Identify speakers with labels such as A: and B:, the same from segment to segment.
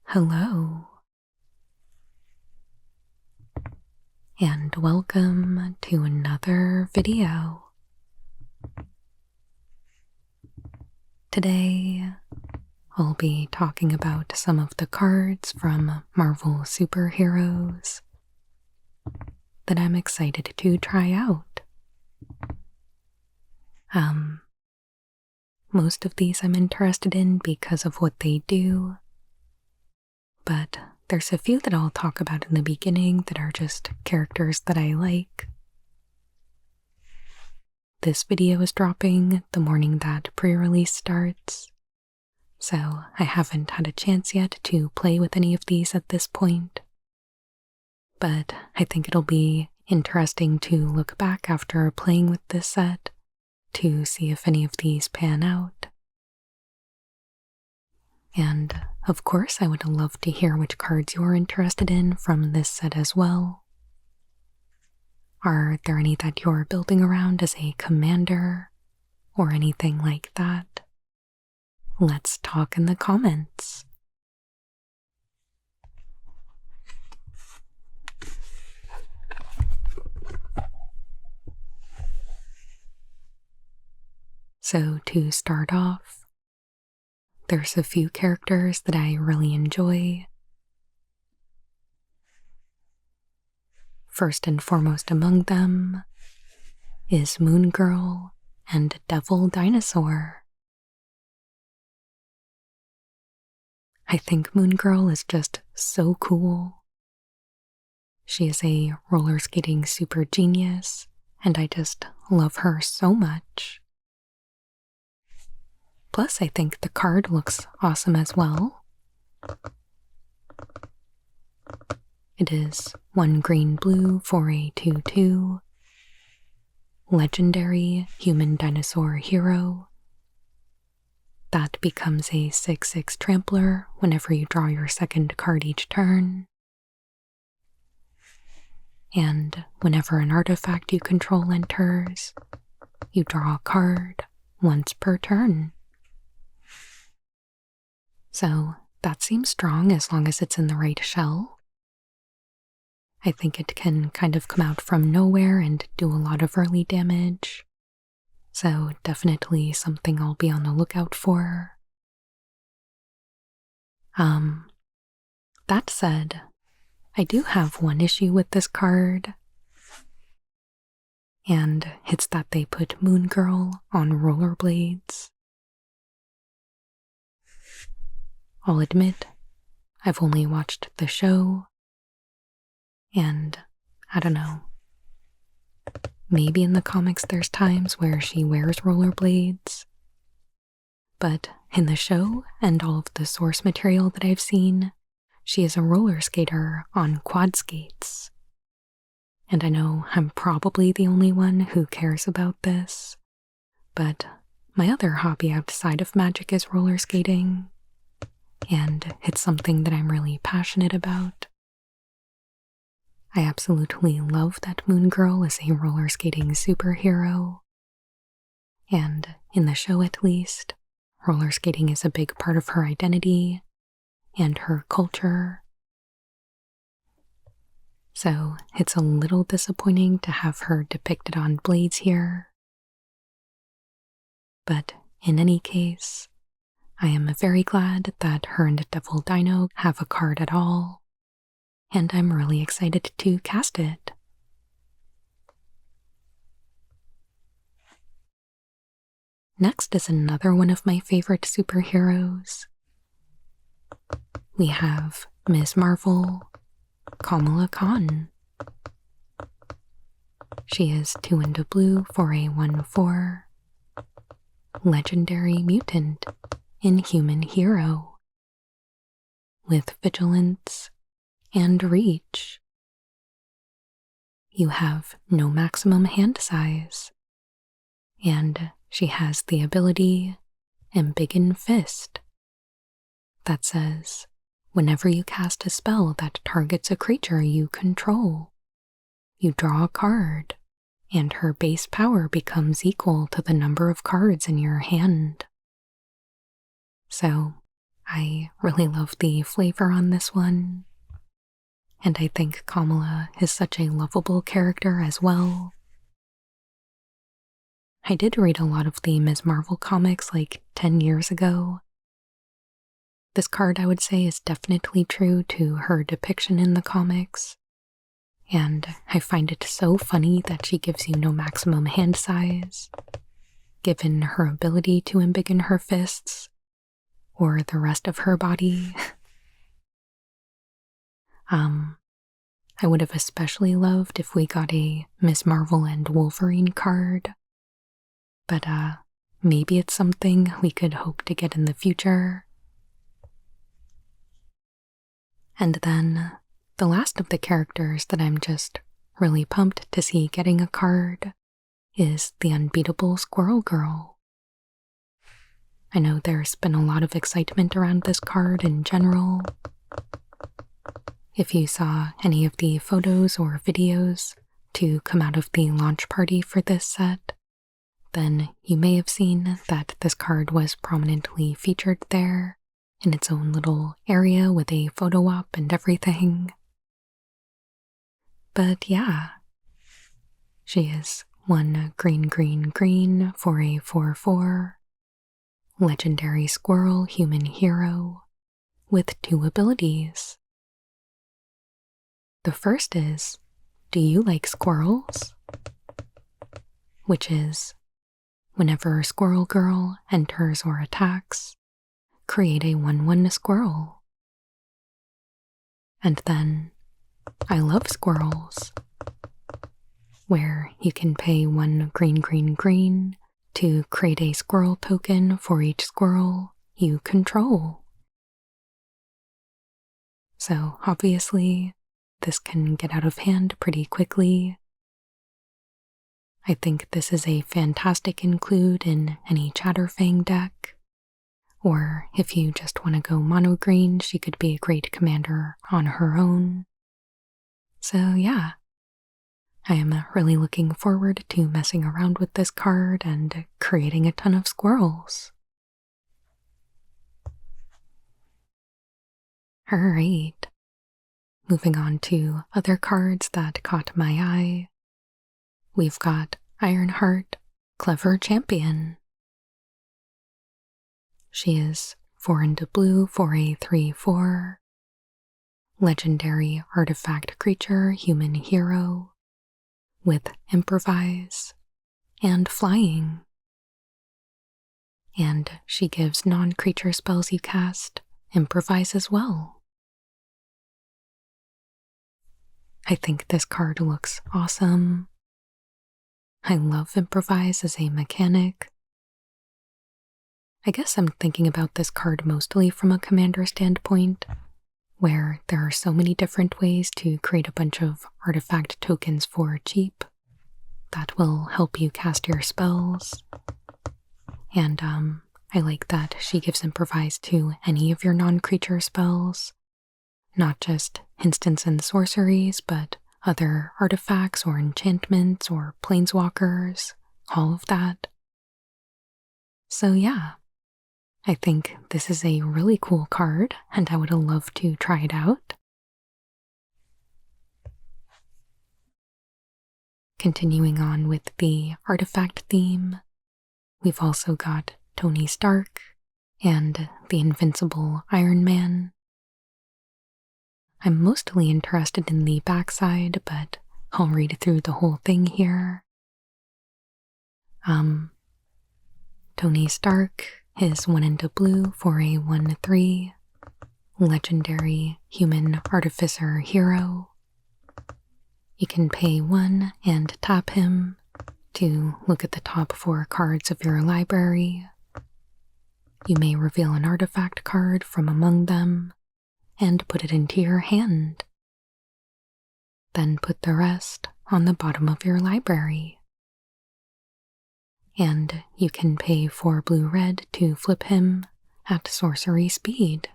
A: Hello, and welcome to another video. Today, I'll be talking about some of the cards from Marvel superheroes that I'm excited to try out. Most of these I'm interested in because of what they do, but there's a few that I'll talk about in the beginning that are just characters that I like. This video is dropping the morning that pre-release starts, so I haven't had a chance yet to play with any of these at this point. But I think it'll be interesting to look back after playing with this set to see if any of these pan out. And of course, I would love to hear which cards you're interested in from this set as well. Are there any that you're building around as a commander or anything like that? Let's talk in the comments. So to start off, there's a few characters that I really enjoy. First and foremost among them is Moon Girl and Devil Dinosaur. I think Moon Girl is just so cool. She is a roller skating super genius, and I just love her so much. Plus, I think the card looks awesome as well. It is 1 green-blue for a 2/2. Legendary human dinosaur hero. That becomes a 6/6 trampler whenever you draw your second card each turn. And whenever an artifact you control enters, you draw a card once per turn. So that seems strong as long as it's in the right shell. I think it can kind of come out from nowhere and do a lot of early damage. So definitely something I'll be on the lookout for. That said, I do have one issue with this card. And it's that they put Moon Girl on rollerblades. I'll admit, I've only watched the show, and I don't know. Maybe in the comics there's times where she wears rollerblades, but in the show and all of the source material that I've seen, she is a roller skater on quad skates. And I know I'm probably the only one who cares about this, but my other hobby outside of magic is roller skating, and it's something that I'm really passionate about. I absolutely love that Moon Girl is a roller skating superhero, and in the show at least, roller skating is a big part of her identity and her culture. So it's a little disappointing to have her depicted on blades here. But in any case, I am very glad that her and Devil Dino have a card at all, and I'm really excited to cast it. Next is another one of my favorite superheroes. We have Ms. Marvel, Kamala Khan. She is 2 and a blue for a 1/4. Legendary mutant, inhuman hero. With vigilance and reach. You have no maximum hand size, and she has the ability Embiggen Fist that says, whenever you cast a spell that targets a creature you control, you draw a card and her base power becomes equal to the number of cards in your hand. So, I really love the flavor on this one, and I think Kamala is such a lovable character as well. I did read a lot of the Ms. Marvel comics like 10 years ago. This card, I would say, is definitely true to her depiction in the comics, and I find it so funny that she gives you no maximum hand size, given her ability to embiggen her fists, or the rest of her body. I would have especially loved if we got a Ms. Marvel and Wolverine card, but maybe it's something we could hope to get in the future. And then the last of the characters that I'm just really pumped to see getting a card is the unbeatable Squirrel Girl. I know there's been a lot of excitement around this card in general. If you saw any of the photos or videos to come out of the launch party for this set, then you may have seen that this card was prominently featured there in its own little area with a photo op and everything. But yeah, she is 1 green green green for a 4/4, legendary squirrel human hero with 2 abilities. The first is, do you like squirrels? Which is, whenever Squirrel Girl enters or attacks, create a 1/1 squirrel. And then, I love squirrels, where you can pay 1 green green green to create a squirrel token for each squirrel you control. So obviously, this can get out of hand pretty quickly. I think this is a fantastic include in any Chatterfang deck, or if you just want to go mono green, she could be a great commander on her own. So yeah, I am really looking forward to messing around with this card and creating a ton of squirrels. Alright, moving on to other cards that caught my eye. We've got Ironheart, Clever Champion. She is 4 into blue for a 3/4, legendary artifact creature human hero with improvise and flying. And she gives non-creature spells you cast improvise as well. I think this card looks awesome. I love improvise as a mechanic. I guess I'm thinking about this card mostly from a commander standpoint, where there are so many different ways to create a bunch of artifact tokens for cheap that will help you cast your spells. And I like that she gives improvise to any of your non-creature spells, not just instants and sorceries, but other artifacts or enchantments or planeswalkers, all of that. So yeah, I think this is a really cool card, and I would love to try it out. Continuing on with the artifact theme, we've also got Tony Stark and the Invincible Iron Man. I'm mostly interested in the backside, but I'll read through the whole thing here. Tony Stark is 1 into blue for a 1/3, legendary human artificer hero. You can pay 1 and tap him to look at the top 4 cards of your library. You may reveal an artifact card from among them and put it into your hand. Then put the rest on the bottom of your library. And you can pay 4 blue-red to flip him at sorcery speed.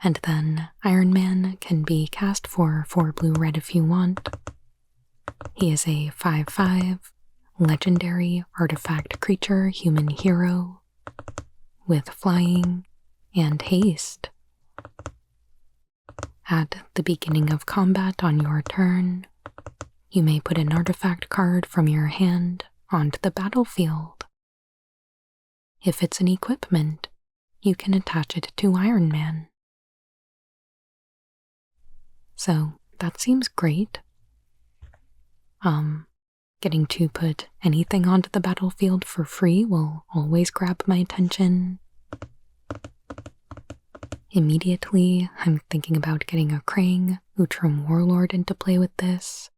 A: And then Iron Man can be cast for 4 blue-red if you want. He is a 5/5 legendary artifact creature human hero with flying and haste. At the beginning of combat on your turn, you may put an artifact card from your hand onto the battlefield. If it's an equipment, you can attach it to Iron Man. So that seems great. Getting to put anything onto the battlefield for free will always grab my attention. Immediately, I'm thinking about getting a Krang Utrum Warlord into play with this,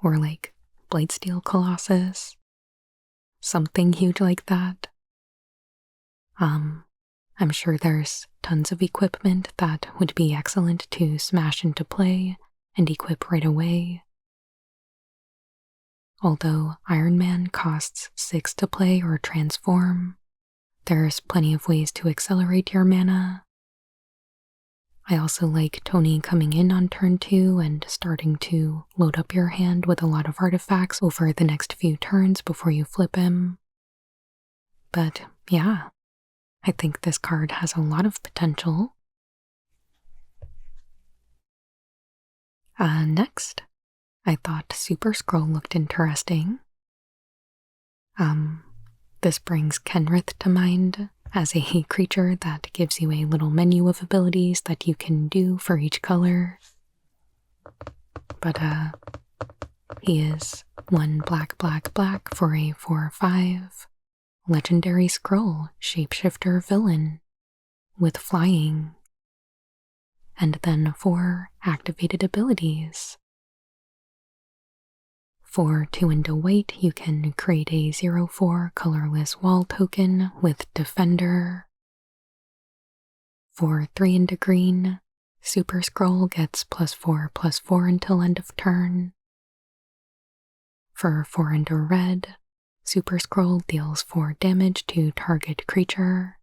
A: or like Blightsteel Colossus, something huge like that. I'm sure there's tons of equipment that would be excellent to smash into play and equip right away. Although Iron Man costs 6 to play or transform, there's plenty of ways to accelerate your mana. I also like Tony coming in on turn 2 and starting to load up your hand with a lot of artifacts over the next few turns before you flip him. But yeah, I think this card has a lot of potential. Next, I thought Super Scroll looked interesting. This brings Kenrith to mind as a creature that gives you a little menu of abilities that you can do for each color. But he is 1 black, black, black for a 4/5 legendary scroll shapeshifter villain with flying, and then 4 activated abilities. For 2 into white, you can create a 0/4 colorless wall token with Defender. For 3 into green, Super Scroll gets +4/+4 until end of turn. For 4 into red, Super Scroll deals 4 damage to target creature.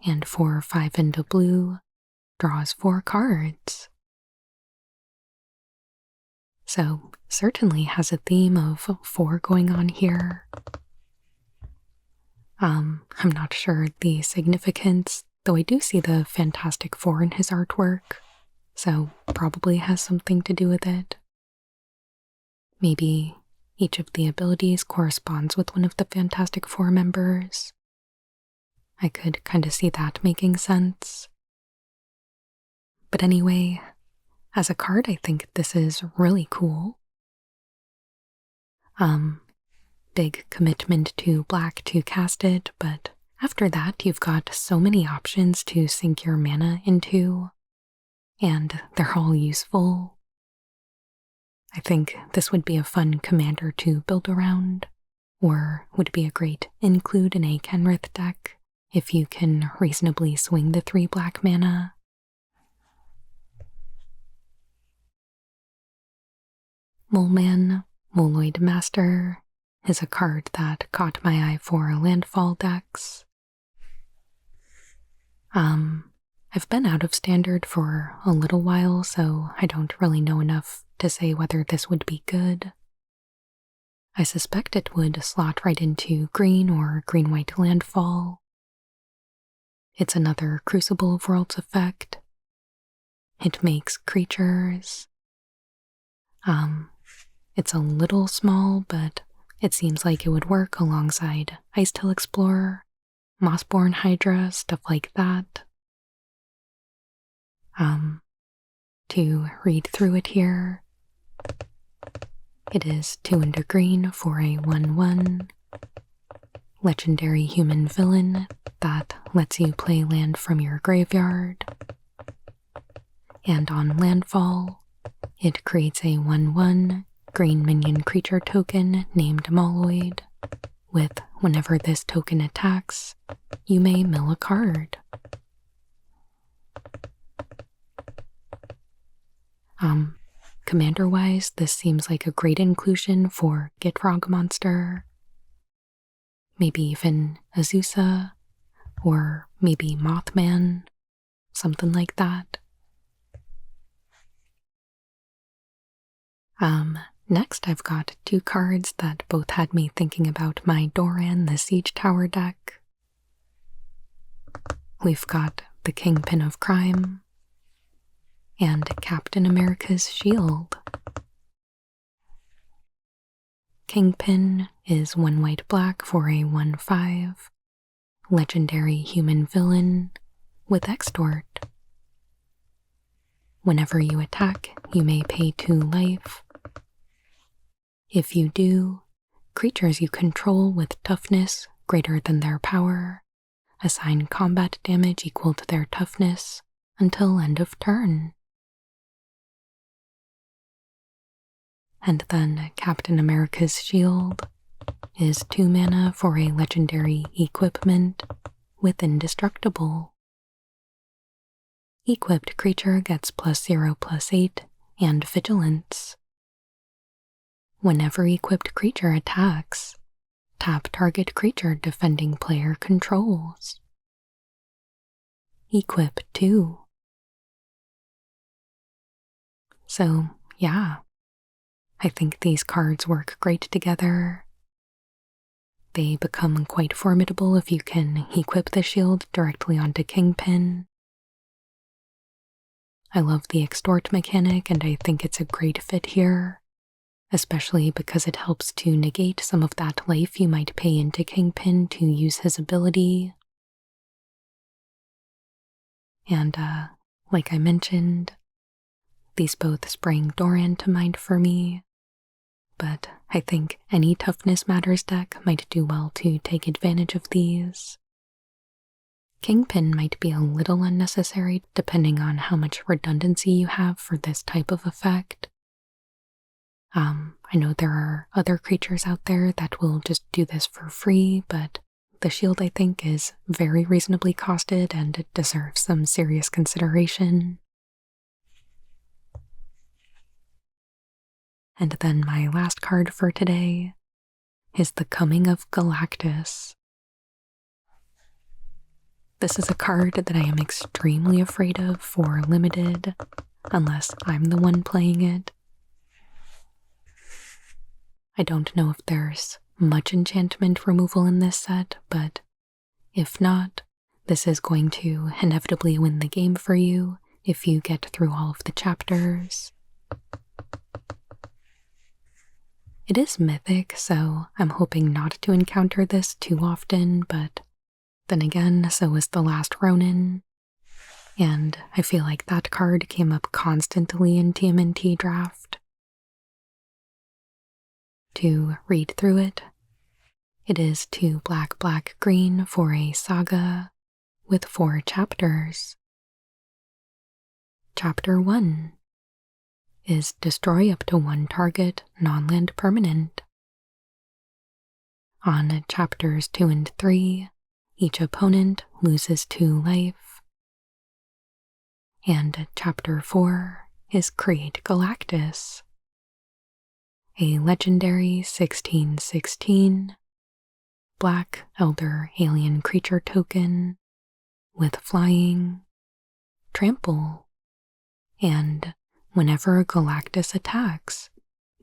A: And for 5 into blue, draws 4 cards. So certainly has a theme of 4 going on here. I'm not sure the significance, though I do see the Fantastic Four in his artwork, so probably has something to do with it. Maybe each of the abilities corresponds with one of the Fantastic Four members. I could kind of see that making sense. But anyway, as a card, I think this is really cool. Big commitment to black to cast it, but after that you've got so many options to sink your mana into, and they're all useful. I think this would be a fun commander to build around, or would be a great include in a Kenrith deck if you can reasonably swing the 3 black mana. Moleman, Moloid Master, is a card that caught my eye for landfall decks. I've been out of standard for a little while, so I don't really know enough to say whether this would be good. I suspect it would slot right into green or green-white landfall. It's another Crucible of Worlds effect. It makes creatures. It's a little small, but it seems like it would work alongside Icetail Explorer, Mossborn Hydra, stuff like that. To read through it here, it is 2 into green for a 1/1 legendary human villain that lets you play land from your graveyard. And on landfall, it creates a 1/1 green minion creature token named Moloid, with whenever this token attacks, you may mill a card. Commander-wise, this seems like a great inclusion for Gitrog Monster, maybe even Azusa, or maybe Mothman, something like that. Next I've got two cards that both had me thinking about my Doran the Siege Tower deck. We've got the Kingpin of Crime and Captain America's Shield. Kingpin is 1 white-black for a 1/5, legendary human villain with extort. Whenever you attack, you may pay 2 life. If you do, creatures you control with toughness greater than their power assign combat damage equal to their toughness until end of turn. And then Captain America's Shield is 2 mana for a legendary equipment with Indestructible. Equipped creature gets +0/+8 and Vigilance. Whenever equipped creature attacks, tap target creature defending player controls. Equip 2. So, yeah, I think these cards work great together. They become quite formidable if you can equip the shield directly onto Kingpin. I love the extort mechanic and I think it's a great fit here, especially because it helps to negate some of that life you might pay into Kingpin to use his ability. And, like I mentioned, these both spring Doran to mind for me, but I think any Toughness Matters deck might do well to take advantage of these. Kingpin might be a little unnecessary depending on how much redundancy you have for this type of effect. I know there are other creatures out there that will just do this for free, but the shield I think is very reasonably costed and it deserves some serious consideration. And then my last card for today is the Coming of Galactus. This is a card that I am extremely afraid of for limited, unless I'm the one playing it. I don't know if there's much enchantment removal in this set, but if not, this is going to inevitably win the game for you if you get through all of the chapters. It is mythic, so I'm hoping not to encounter this too often, but then again, so is The Last Ronin, and I feel like that card came up constantly in TMNT Draft. To read through it, it is 2 black, black, green for a saga with 4 chapters. Chapter 1 is destroy up to 1 target non-land permanent. On chapters 2 and 3, each opponent loses 2 life. And chapter 4 is create Galactus, a legendary 16/16 black elder alien creature token with flying, trample, and whenever Galactus attacks,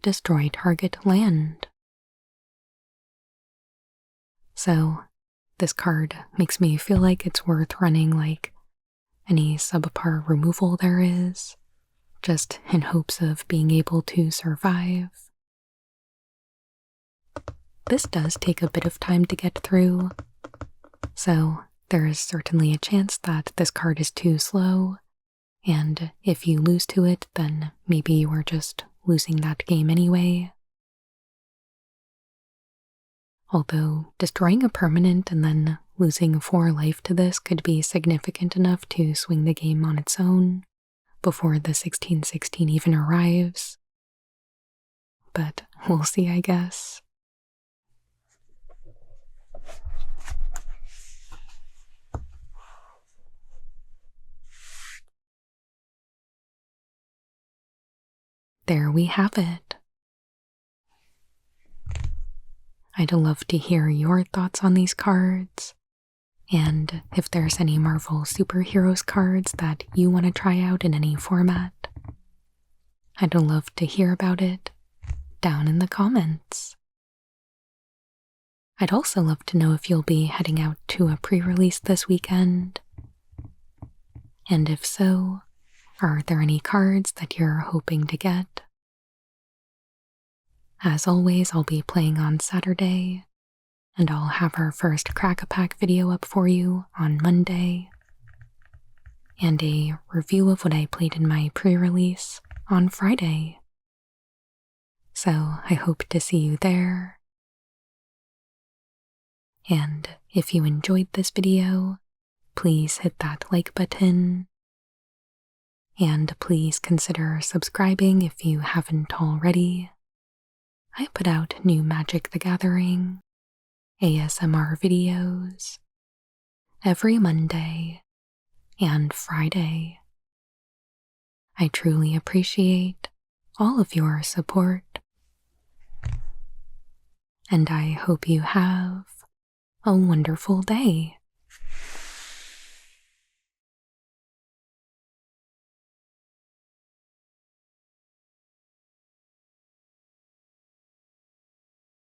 A: destroy target land. So, this card makes me feel like it's worth running like any subpar removal there is, just in hopes of being able to survive. This does take a bit of time to get through, so there is certainly a chance that this card is too slow, and if you lose to it, then maybe you are just losing that game anyway. Although destroying a permanent and then losing 4 life to this could be significant enough to swing the game on its own before the 16/16 even arrives. But we'll see, I guess. There we have it. I'd love to hear your thoughts on these cards, and if there's any Marvel Superheroes cards that you want to try out in any format. I'd love to hear about it down in the comments. I'd also love to know if you'll be heading out to a pre-release this weekend. And if so, are there any cards that you're hoping to get? As always, I'll be playing on Saturday, and I'll have our first Crack-A-Pack video up for you on Monday, and a review of what I played in my pre-release on Friday. So I hope to see you there. And if you enjoyed this video, please hit that like button. And please consider subscribing if you haven't already. I put out new Magic the Gathering ASMR videos every Monday and Friday. I truly appreciate all of your support. And I hope you have a wonderful day.